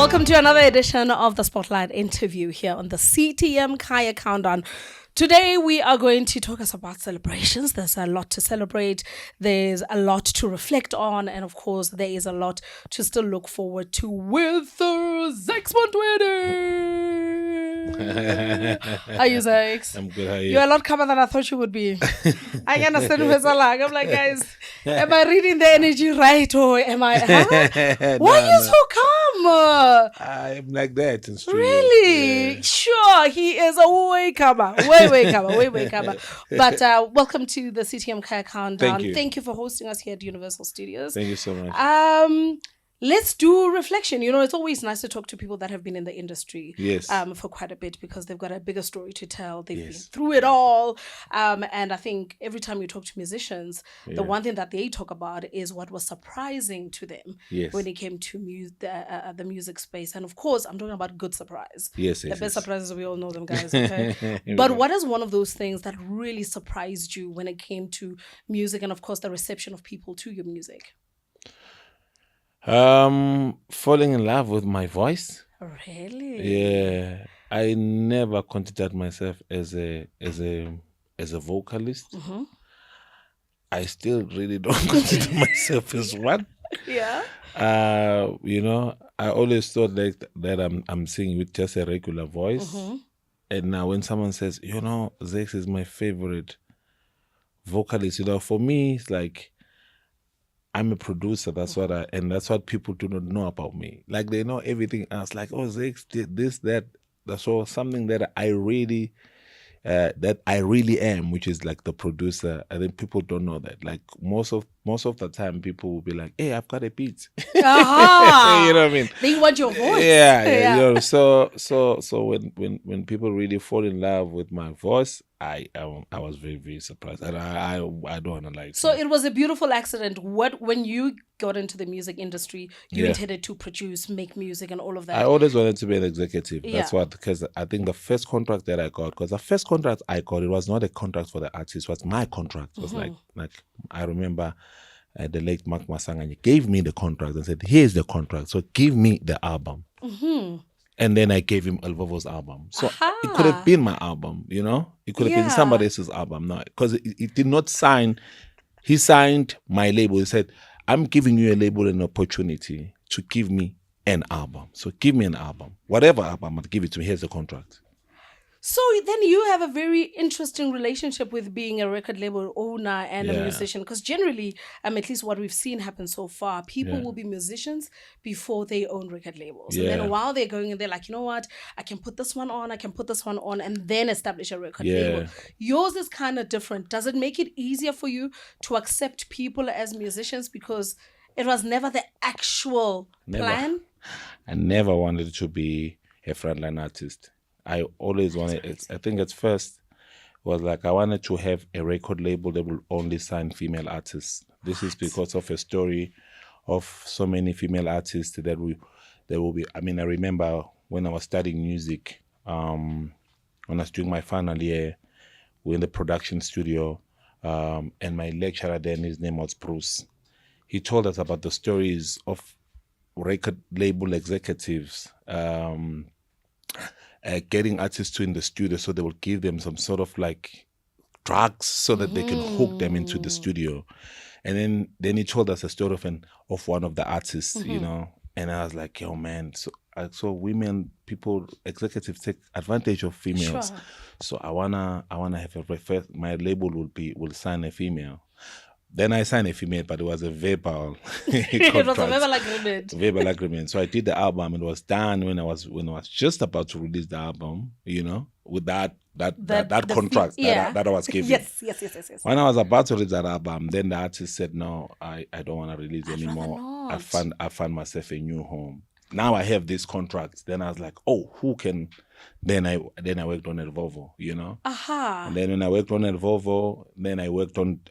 Welcome to another edition of the Spotlight interview here on the CTM Kaya Countdown. Today we are going to talk about celebrations. There's a lot to celebrate. There's a lot to reflect on. And of course, there is a lot to still look forward to with Zakes Bantwini. How are you, Zakes? I'm good. How are you? You're a lot calmer than I thought you would be. I can understand who it's like. I'm like, guys, am I reading the energy right or am I? Huh? Why are you so calm? I'm like that in studio. Really? Yeah. Sure, he is a way calmer. Way calmer. But welcome to the CTM Kaya Countdown. Thank you for hosting us here at Universal Studios. Thank you so much. Let's do reflection. You know, it's always nice to talk to people that have been in the industry Yes. for quite a bit because they've got a bigger story to tell. They've been through it all. And I think every time you talk to musicians, the one thing that they talk about is what was surprising to them when it came to the music space. And of course, I'm talking about good surprise. Yes. The best surprises, we all know them, guys. Okay? But what is one of those things that really surprised you when it came to music and, of course, the reception of people to your music? Falling in love with my voice. Really? Yeah. I never considered myself as a vocalist. Mm-hmm. I still really don't consider myself as one. Yeah. You know, I always thought that I'm singing with just a regular voice. Mm-hmm. And now when someone says, you know, Zakes is my favorite vocalist, you know, for me it's like I'm a producer. That's what people do not know about me. Like they know everything else. Like, oh, Zakes did this, that. That's all something that I really am, which is like the producer. I think people don't know that. Like most of the time, people will be like, "Hey, I've got a beat." Uh-huh. You know what I mean? They want your voice. Yeah. You know, so when people really fall in love with my voice, I was very, very surprised, and I don't want to like. So it was a beautiful accident. When you got into the music industry, you intended to produce, make music, and all of that. I always wanted to be an executive. Yeah. That's because I think the first contract that I got, because the first contract I got, it was not a contract for the artist, it was my contract. It was like I remember the late Mark Masangani gave me the contract and said, "Here's the contract, so give me the album." Mm-hmm. And then I gave him Elvovo's album. So it could have been my album, you know? It could have been somebody else's album. No, because it did not sign. He signed my label. He said, "I'm giving you a label an opportunity to give me an album. So give me an album. Whatever album, give it to me. Here's the contract." So then you have a very interesting relationship with being a record label owner and a musician. Because generally, at least what we've seen happen so far, people will be musicians before they own record labels. And then while they're going in, they're like, you know what? I can put this one on, and then establish a record label. Yours is kind of different. Does it make it easier for you to accept people as musicians because it was never the actual plan? I never wanted to be a frontline artist. I always wanted, I think at first was like I wanted to have a record label that will only sign female artists. This is because of a story of so many female artists that will be, I mean, I remember when I was studying music, when I was doing my final year, we're in the production studio, and my lecturer then, his name was Bruce. He told us about the stories of record label executives, getting artists in the studio so they will give them some sort of like drugs so that they can hook them into the studio. And then he told us a story of one of the artists, you know, and I was like, yo, man, so women, people, executives take advantage of females. Sure. So I wanna have my label will sign a female. Then I signed a female, but it was a verbal contract. It was a verbal agreement. Verbal agreement. So I did the album. It was done when I was just about to release the album, you know, with that contract that I was given. Yes. When I was about to release that album, then the artist said, "No, I don't want to release anymore. I found myself a new home. Now I have this contract." Then I was like, "Oh, who can?" Then I worked on Elvovo, you know. And then when I worked on Elvovo, then I worked on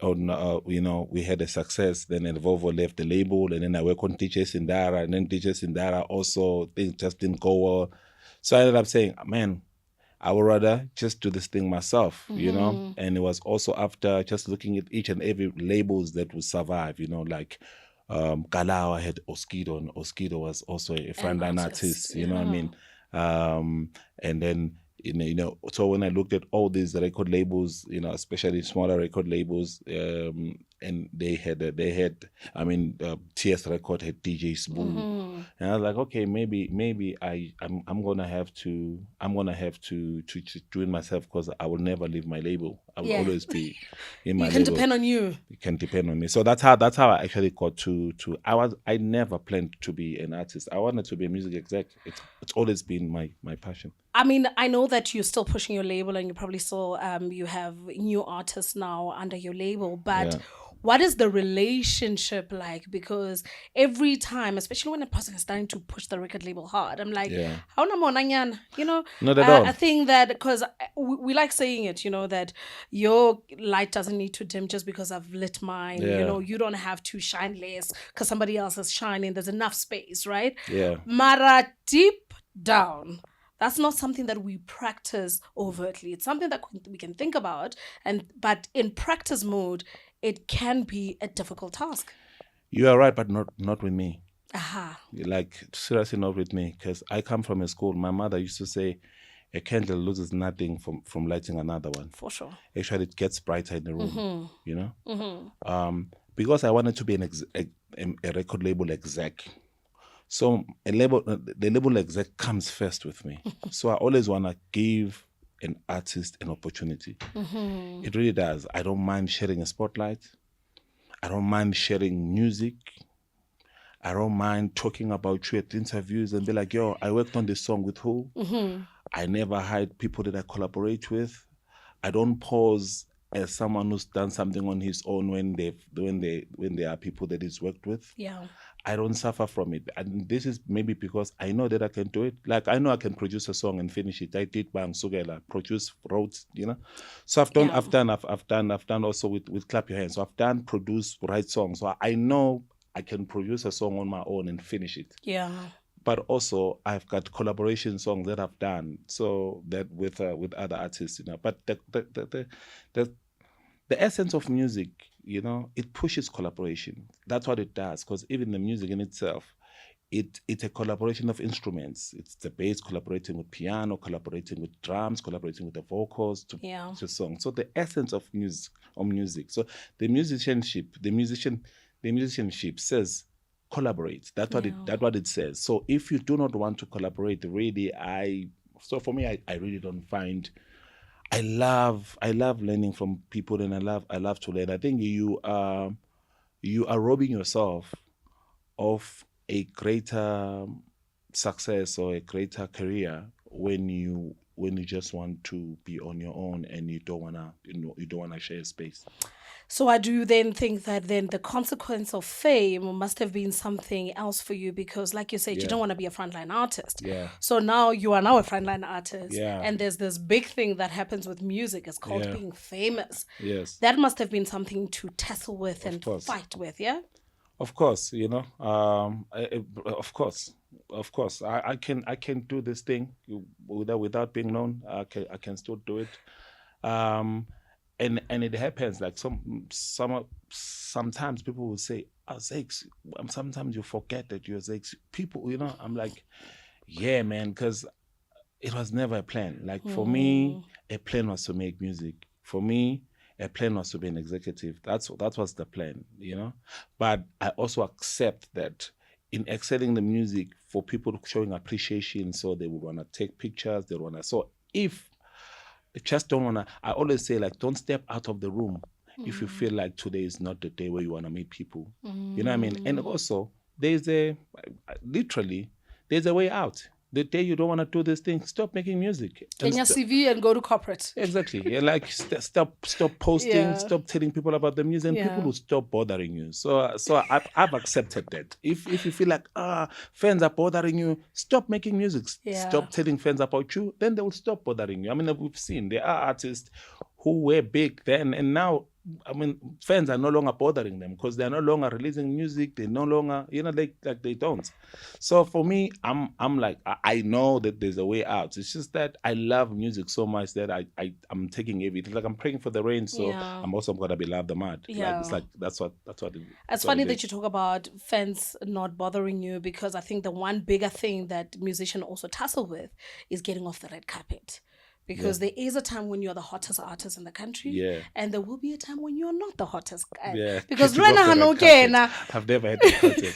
you know, we had a success. Then Elvovo left the label, and then I worked on DJ Sindara, and then DJ Sindara also things just didn't go well. So I ended up saying, man, I would rather just do this thing myself, you know. And it was also after just looking at each and every labels that would survive, you know, like Galao, I had Oskido, and Oskido was also a frontline artist, you know what I mean? And then, so when I looked at all these record labels, especially smaller record labels, and they had, TS Record had DJ Spoo, and I was like, okay, maybe I'm gonna have to do it myself, because I will never leave my label. I will always be in my label. You can depend on you. It can depend on me. So that's how I actually got to. I never planned to be an artist. I wanted to be a music exec. It's always been my passion. I mean, I know that you're still pushing your label, and you probably still you have new artists now under your label, but what is the relationship like? Because every time, especially when a person is starting to push the record label hard, I'm like, how Not at all. I think that, because we like saying it, that your light doesn't need to dim just because I've lit mine. You don't have to shine less because somebody else is shining. There's enough space, right? Yeah. Mara, deep down, that's not something that we practice overtly. It's something that we can think about, but in practice mode, it can be a difficult task. You are right, but not with me. Aha. Like, seriously, not with me, because I come from a school. My mother used to say, a candle loses nothing from lighting another one. For sure. Actually, it gets brighter in the room, because I wanted to be a record label exec. So the label exec comes first with me. So I always want to give an artist an opportunity. It really does. I don't mind sharing a spotlight. I don't mind sharing music. I don't mind talking about you at interviews and be like, yo, I worked on this song with who? I never hide people that I collaborate with. I don't pose as someone who's done something on his own when there are people that he's worked with. Yeah. I don't suffer from it. And this is maybe because I know that I can do it. Like, I know I can produce a song and finish it. I did Bang Sugela, produce, wrote, So I've done also with Clap Your Hands. So I've done, produce, write songs. So I know I can produce a song on my own and finish it. Yeah. But also I've got collaboration songs that I've done, so that with other artists, But the essence of music, it pushes collaboration. That's what it does, because even the music in itself, it's a collaboration of instruments. It's the bass collaborating with piano, collaborating with drums, collaborating with the vocals to the song. So the essence of music. So the musicianship says collaborate. That's what it says. So if you do not want to collaborate, really, for me, I really don't find. I love learning from people, and I love to learn. I think you are robbing yourself of a greater success or a greater career when you just want to be on your own and you don't wanna share space. So I do then think that then the consequence of fame must have been something else for you, because like you said, you don't want to be a frontline artist. Yeah. So now you are now a frontline artist. Yeah. And there's this big thing that happens with music. It's called being famous. Yes. That must have been something to tussle with and fight with, yeah? Of course, of course. I can do this thing without being known. I can still do it. And it happens, like sometimes people will say, Zakes, sometimes you forget that you're Zakes. People, I'm like, yeah, man, because it was never a plan. Like, for me, a plan was to make music. For me, a plan was to be an executive. That was the plan, But I also accept that in excelling the music, for people showing appreciation, so they would want to take pictures, they want to. So if just don't want to, I always say, like, don't step out of the room if you feel like today is not the day where you want to meet people. You know what I mean? And also, there's a way out. The day you don't want to do this thing, stop making music. In your CV and go to corporate. Exactly. Yeah, like, stop posting, stop telling people about the music, and people will stop bothering you. So I've accepted that. If you feel like, fans are bothering you, stop making music. Stop telling fans about you, then they will stop bothering you. I mean, we've seen there are artists who were big then, and now I mean, fans are no longer bothering them because they're no longer releasing music. They no longer, they don't. So for me, I'm like, I know that there's a way out. It's just that I love music so much that I'm taking everything. Like I'm praying for the rain, so I'm also gonna be love the mud. Yeah. Like, it's like that's what. It's funny that you talk about fans not bothering you, because I think the one bigger thing that musicians also tussle with is getting off the red carpet. Because there is a time when you're the hottest artist in the country, and there will be a time when you're not the hottest guy. Yeah. Because I've never had the carpet.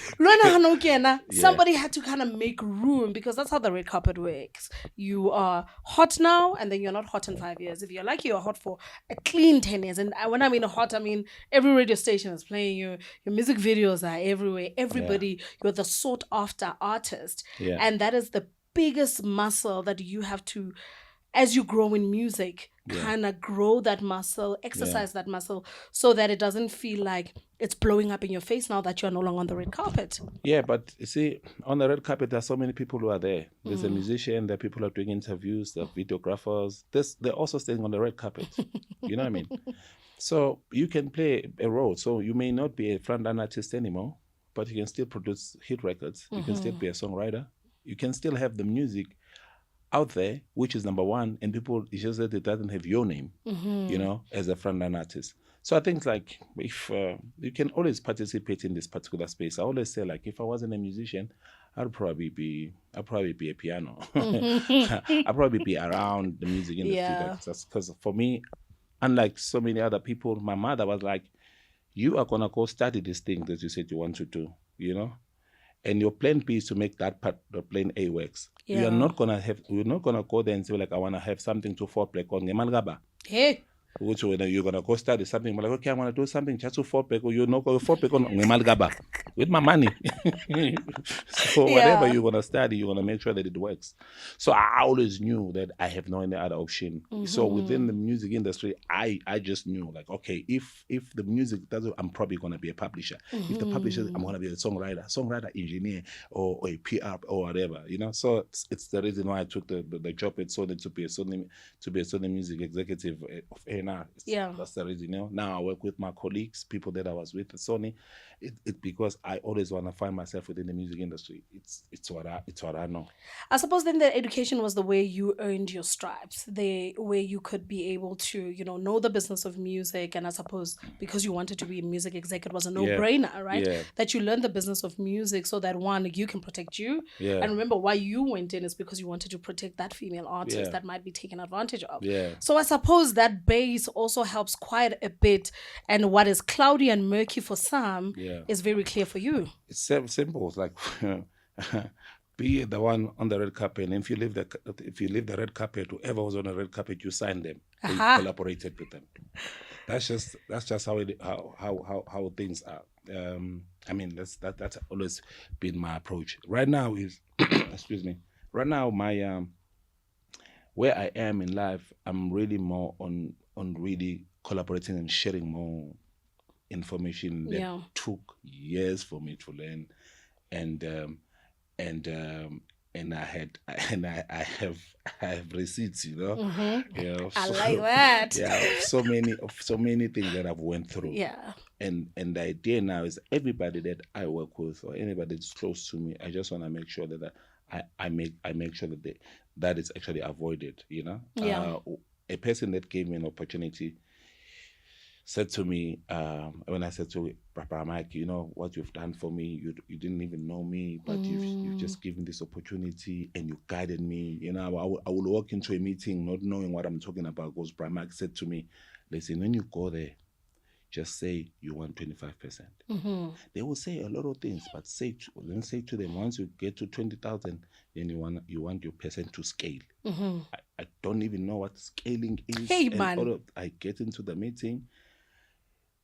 Somebody had to kind of make room, because that's how the red carpet works. You are hot now, and then you're not hot in 5 years. If you're lucky, you're hot for a clean 10 years. And when I mean hot, I mean every radio station is playing you. Your music videos are everywhere. Everybody, you're the sought after artist. Yeah. And that is the biggest muscle that you have to, as you grow in music, kind of grow that muscle, exercise that muscle, so that it doesn't feel like it's blowing up in your face now that you're no longer on the red carpet. Yeah, but you see, on the red carpet, there are so many people who are there. There's a musician, there are people who are doing interviews, there are videographers. They're also staying on the red carpet. You know what I mean? So you can play a role. So you may not be a frontline artist anymore, but you can still produce hit records. You can still be a songwriter. You can still have the music out there, which is number one, and people, it's just that it doesn't have your name, as a frontline artist. So I think like if you can always participate in this particular space. I always say like if I wasn't a musician, I'd probably be a piano. I'd probably be around the music industry. Because for me, unlike so many other people, my mother was like, you are gonna go study this thing that you said you want to do, and your plan B is to make that part, the plan A works. Yeah. You're not gonna go there and say like, I wanna have something to fall back on. Hey. Which you're gonna go study something, but like, okay, I wanna do something just to fall back, or you're not gonna fall back on with my money. So whatever you're gonna study, you're gonna make sure that it works. So I always knew that I have no any other option. So within the music industry, I just knew like, okay, if the music doesn't, I'm probably gonna be a publisher. If the publisher, I'm gonna be a songwriter, engineer, or a PR or whatever, So it's the reason why I took the job at Sony to be a Sony music executive of A&R. That's the reason. Now I work with my colleagues, people that I was with at Sony. It's because I always want to find myself within the music industry. It's what I know. I suppose then the education was the way you earned your stripes, the way you could be able to, know the business of music. And I suppose because you wanted to be a music exec, it was a no-brainer, right? Yeah. That you learned the business of music so that one, you can protect you. Yeah. And remember why you went in is because you wanted to protect that female artist that might be taken advantage of. Yeah. So I suppose that base also helps quite a bit. And what is cloudy and murky for some is very clear for you. It's simple. It's like be the one on the red carpet, and if you leave the red carpet, whoever was on the red carpet, you signed them. You collaborated with them. That's just how things are. I mean, that's always been my approach. Right now is excuse me. Right now, my where I am in life, I'm really more on really collaborating and sharing more information that took years for me to learn, and I have receipts, I like that. So many things that I've went through. And the idea now is everybody that I work with or anybody that's close to me, I just want to make sure that I make sure that that is actually avoided. A person that gave me an opportunity said to me, when I said to Papa Mike, what you've done for me, you didn't even know me, but you've just given this opportunity and you guided me. I will walk into a meeting not knowing what I'm talking about, because Papa Mike said to me, listen, when you go there, just say you want 25%. They will say a lot of things, but say to them, once you get to 20,000, then you want your percent to scale. I don't even know what scaling is. Hey, man. I get into the meeting,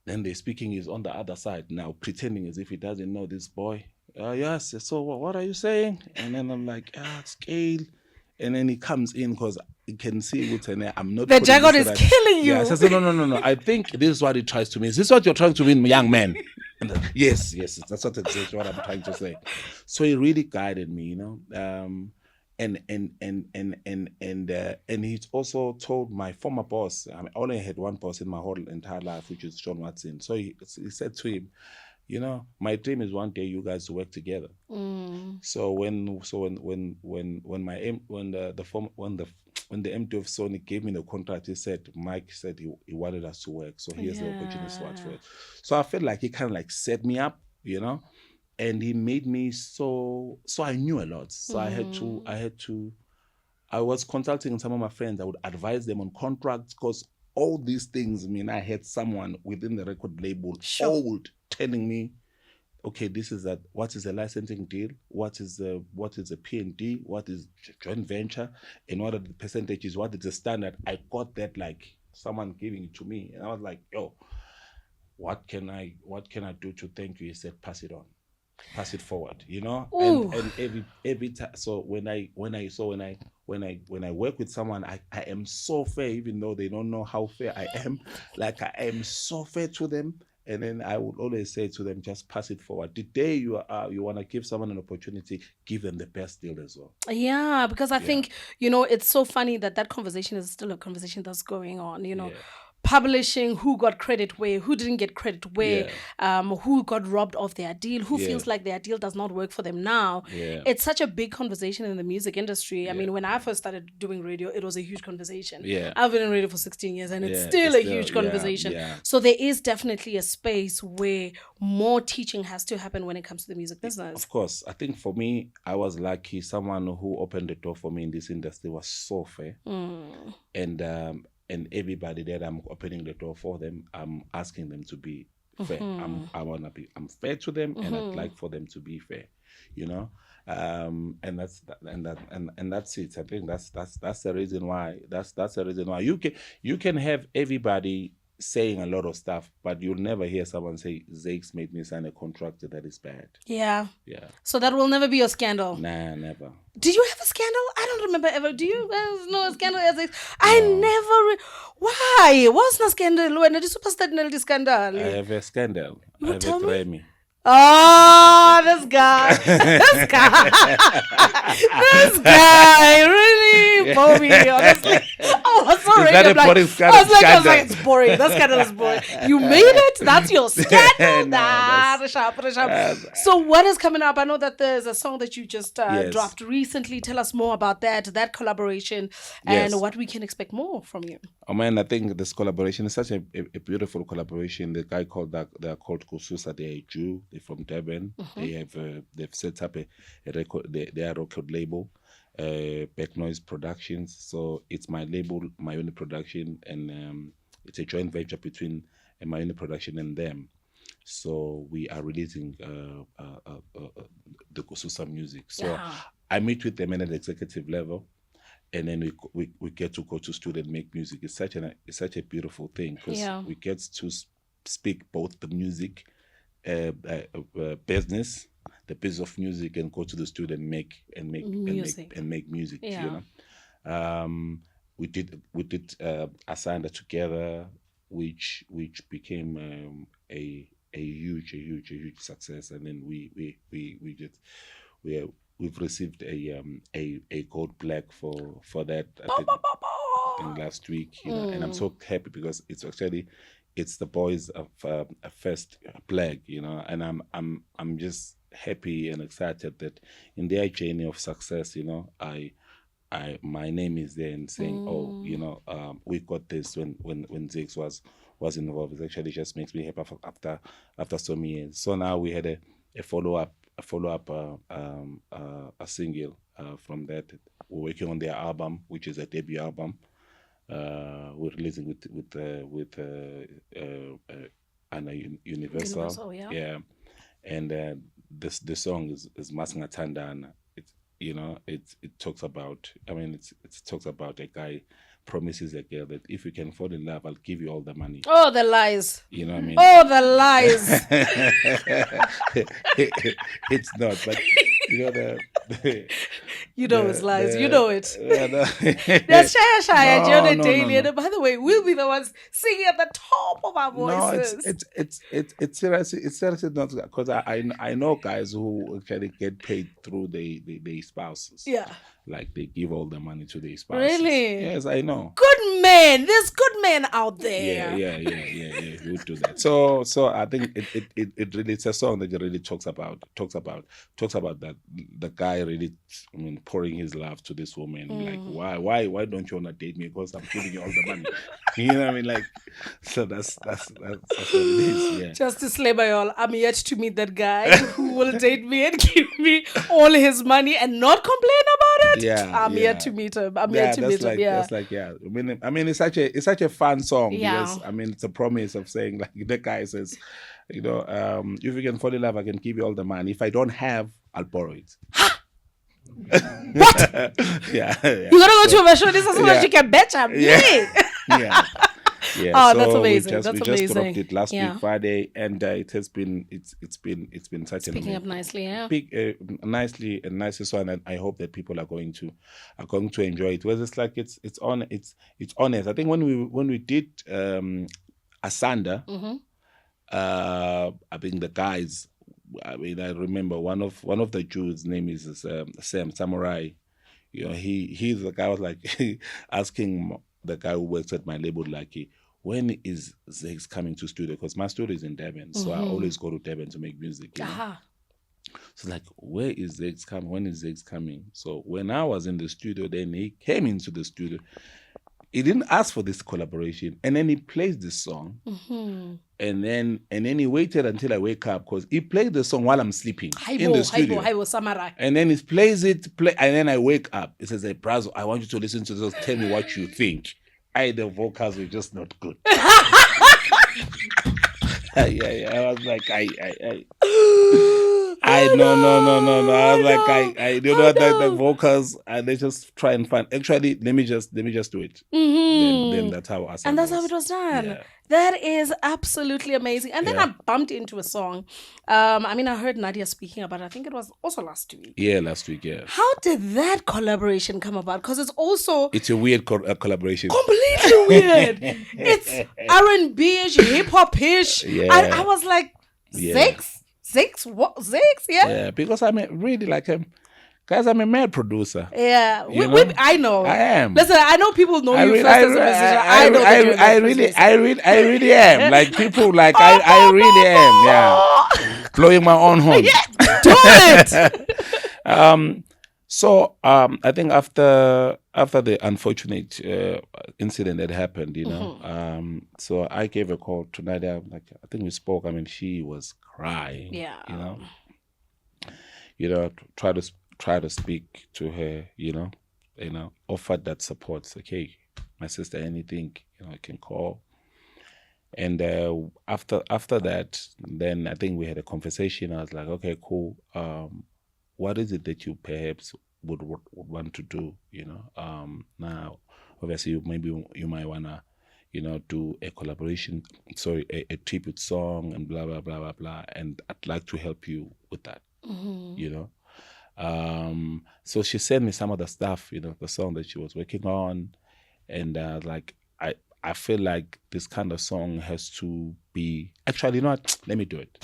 then the speaking is on the other side now, pretending as if he doesn't know this boy. Yes, so what are you saying? And then I'm like, scale. And then he comes in because he can see what's in there. I'm not. The jargon is killing you. Yeah, so I said, no. I think this is what he tries to mean. Is this what you're trying to mean, young man? And then, yes, that's exactly what I'm trying to say. So he really guided me, and he's also told my former boss. I only had one boss in my whole entire life, which is John Watson. So he said to him, my dream is one day you guys to work together. So when the MD of Sony gave me the contract, he said Mike said he wanted us to work. So here's the opportunity to work. So I felt like he kind of like set me up, and he made me so I knew a lot. So I was consulting some of my friends. I would advise them on contracts, because all these things, I had someone within the record label old telling me, okay, what is a licensing deal? What is a P&D? What is joint venture? And what are the percentages? What is the standard? I got that like someone giving it to me. And I was like, yo, what can I do to thank you? He said, pass it on. Pass it forward, and every time. So when I work with someone, I am so fair, even though they don't know how fair I am. Like I am so fair to them, and then I would always say to them, just pass it forward. The day you want to give someone an opportunity, give them the best deal as well. Yeah, because I think it's so funny that conversation is still a conversation that's going on. Publishing, who got credit where, who didn't get credit where, who got robbed of their deal, who feels like their deal does not work for them now. It's such a big conversation in the music industry. I mean, when I first started doing radio, it was a huge conversation. I've been in radio for 16 years and it's still a huge conversation. So there is definitely a space where more teaching has to happen when it comes to the music business. Of course. I think for me, I was lucky. Someone who opened the door for me in this industry was so fair. And everybody that I'm opening the door for them, I'm asking them to be fair. I'm fair to them, and I'd like for them to be fair, and that's it. I think that's the reason why. That's the reason why you can have everybody saying a lot of stuff, but you'll never hear someone say Zakes made me sign a contract that is bad. Yeah. So that will never be your scandal. Nah, never. Did you have a scandal? I don't remember ever. Do you guys know a scandal as Zakes? I never. Why? What's the scandal? When did you superstar scandal? I have a scandal. I have a Grammy. Oh, this guy. This guy really Bobby, honestly. Oh, sorry. Is that a boring scandal? I was like, it's boring. That scandal is boring. You made it? That's your scandal? So what is coming up? I know that there's a song that you just dropped recently. Tell us more about that collaboration, and what we can expect more from you. Oh man, I think this collaboration is such a beautiful collaboration. The guy they're called Kususa. They're a Jew. They're from Durban. They've set up a record. They are a record label, Back Noise Productions. So it's my label, my own production, and it's a joint venture between my own production and them. So we are releasing the Kususa music. So I meet with them at an executive level. And then we get to go to studio and make music. It's such a beautiful thing, because we get to speak both the music, business, the business of music, and go to the studio and make music. We did Asanda together, which became a huge success. And then we've received a gold plaque for that I think last week, and I'm so happy because it's the boys of a first plaque, and I'm just happy and excited that in their journey of success, my name is there and saying, we got this when Zakes was involved. It actually just makes me happy after so many years. So now we had a follow-up a single from that. We're working on their album, which is a debut album. We're releasing with Anna Universal. And the song is Masinga Tandana. It talks about. It talks about a guy promises a girl that if you can fall in love, I'll give you all the money. Oh, the lies. You know what I mean? Oh, the lies. It's not, but it's lies. You know it. There's Shaya Jonah Daily. And by the way, we'll be the ones singing at the top of our voices. No, it's seriously not, because I know guys who actually get paid through their spouses. like they give all the money to their spouses. Really? Yes, I know. Good men. There's good men out there. Yeah. We would do that. So I think it really, it's a song that really talks about that the guy really, I mean, pouring his love to this woman. Like, why don't you wanna date me? Because I'm giving you all the money. You know what I mean? Like, so that's what it is. Yeah. Just to slay by all, I'm yet to meet that guy who will date me and give me all his money and not complain about it. I'm yet to meet him. I'm yet to meet him. Yeah, that's like, yeah. I mean, it's such a fun song. Yeah. Because I mean, it's a promise of saying, like, the guy says, you know, if you can fall in love, I can give you all the money. If I don't have, I'll borrow it. What? Yeah. You gotta go to a show. This is so that you can betcha me. Yeah. Oh, so that's amazing. We just dropped it last week Friday, and it's been such an picking up nicely, nicely one, and I hope that people are going to enjoy it. Whereas it's like it's honest. I think when we did Asanda, I think the guys. I mean, I remember one of the Jews' name is Sam Samurai. You know, he's the guy was like asking the guy who works at my label, like, when is Zakes coming to studio? Because my studio is in Durban, so I always go to Durban to make music. You know? So like, where is Zakes coming? When is Zakes coming? So when I was in the studio, then he came into the studio. He didn't ask for this collaboration, and then he plays this song, and then he waited until I wake up, because he played the song while I'm sleeping in the studio. Samurai. And then he plays it, and then I wake up. He says, "Hey, Brazo, I want you to listen to this. Tell me what you think." The vocals were just not good. Yeah. I was like, no. I was like, you know, the vocals, they just try and find. Actually, let me just do it. Then that's how I. And that's how it was done. Yeah. That is absolutely amazing. And then I bumped into a song. I mean, I heard Nadia speaking about it. I think it was also last week. Yeah, last week. Yeah. How did that collaboration come about? Because it's a weird collaboration. Completely weird. It's R&B-ish, hip hop-ish. Yeah. I was like, Zakes? What? Zakes? Yeah. Yeah, because I mean, really, like, guys, I'm a male producer. Yeah, I know. I am. Listen, I know people know you first as a musician. I really am. Like, people, like, I really am. Yeah, blowing my own horn. Yeah, do it. So I think after the unfortunate incident that happened, you know, so I gave a call to Nadia. Like, I think we spoke. I mean, she was crying. Yeah. You know, try to speak to her. You know, offered that support. Okay, my sister, anything, you know, I can call. And after that, then I think we had a conversation. I was like, okay, cool. What is it that you perhaps would want to do? You know, now obviously maybe you might wanna, you know, do a collaboration, a tribute song and blah blah blah blah blah. And I'd like to help you with that. You know, so she sent me some of the stuff, you know, the song that she was working on, and like I feel like this kind of song has to be actually, you know what? Let me do it.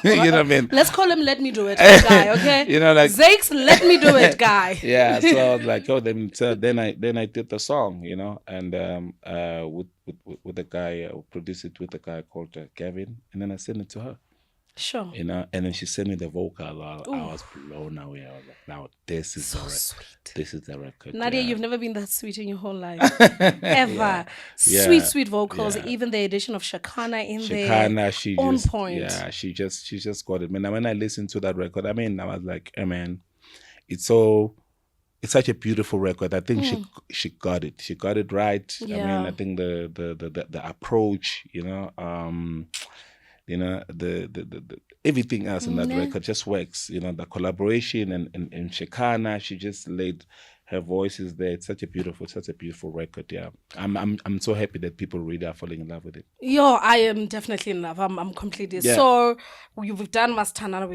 You know what I mean? Let's call him "Let Me Do It" guy, okay? You know, like Zakes, "Let Me Do It" guy. Yeah, so I was like, oh, then I did the song, you know, and with the guy, I produced it with a guy called Gavin, and then I sent it to her. Sure. You know, and then she sent me the vocal. I was blown away. I was like, now this is so sweet. This is the record. Nadia, you've never been that sweet in your whole life. Ever. Yeah. Sweet vocals. Yeah. Even the addition of Shakana in there. Shakana, she on just, point. Yeah, she just got it. When I listened to that record, I mean, I was like, hey, man, it's such a beautiful record. I think she got it. She got it right. Yeah. I mean, I think the approach, you know, the everything else in that record just works. You know, the collaboration and Shakana, she just laid her voice is there. It's such a beautiful record. Yeah, I'm so happy that people really are falling in love with it. Yo, I am definitely in love. I'm completely. Yeah. So we've done Mastandane,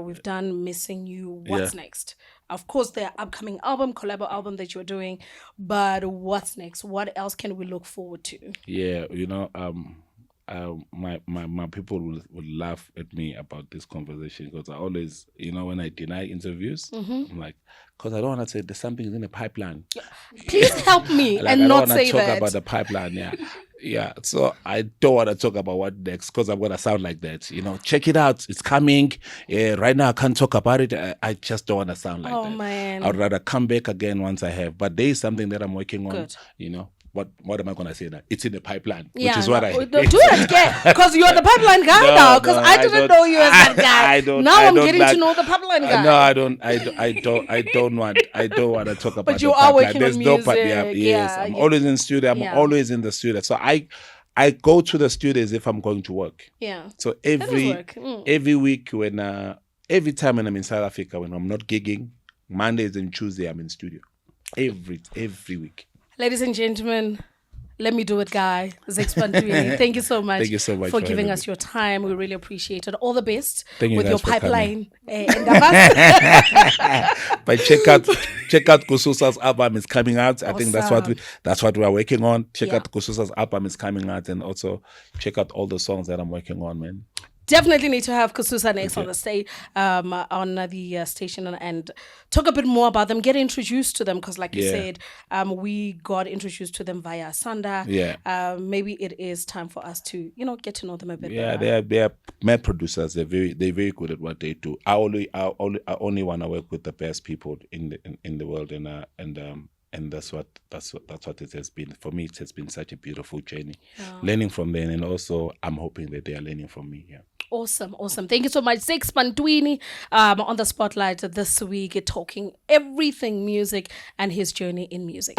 we've done Missing You. What's next? Of course, the upcoming collabo album that you're doing, but what's next? What else can we look forward to? Yeah, you know, my people would laugh at me about this conversation because I always, when I deny interviews, I'm like, because I don't want to say there's something in the pipeline. Please help me like, and not say that. I don't want to talk about the pipeline, yeah. Yeah, so I don't want to talk about what next because I'm going to sound like that. Check it out. It's coming. Right now, I can't talk about it. I just don't want to sound like that. Oh, man. I'd rather come back again once I have. But there is something that I'm working on. Good. What am I going to say now? It's in the pipeline, which is what I... Do it again, because you're the pipeline guy now, because I didn't know you as that guy. I'm getting to know the pipeline guy. No, I don't want to talk about but you the are pipeline. working There's on no music. Yes, I'm always in studio. I'm always in the studio. So I go to the studio as if I'm going to work. Yeah. So every week every time when I'm in South Africa, when I'm not gigging, Mondays and Tuesday I'm in studio. Every week. Ladies and gentlemen, let me do it, guy. Zakes Bantwini. Thank you so much. Thank you so much for giving us your time. We really appreciate it. All the best with your pipeline. But check out Kususa's album is coming out. I think that's what we are working on. Check out Kususa's album is coming out, and also check out all the songs that I'm working on, man. Definitely need to have Kususa next on the stage, on the station, and talk a bit more about them. Get introduced to them because, like you said, we got introduced to them via Sanda. Yeah. Maybe it is time for us to, get to know them a bit better. Yeah, they are mad producers. They're very good at what they do. I only want to work with the best people in the world, and that's what it has been for me. It has been such a beautiful journey, learning from them, and also I'm hoping that they are learning from me. Yeah. Awesome. Thank you so much, Zakes Bantwini, on the spotlight this week, talking everything music and his journey in music.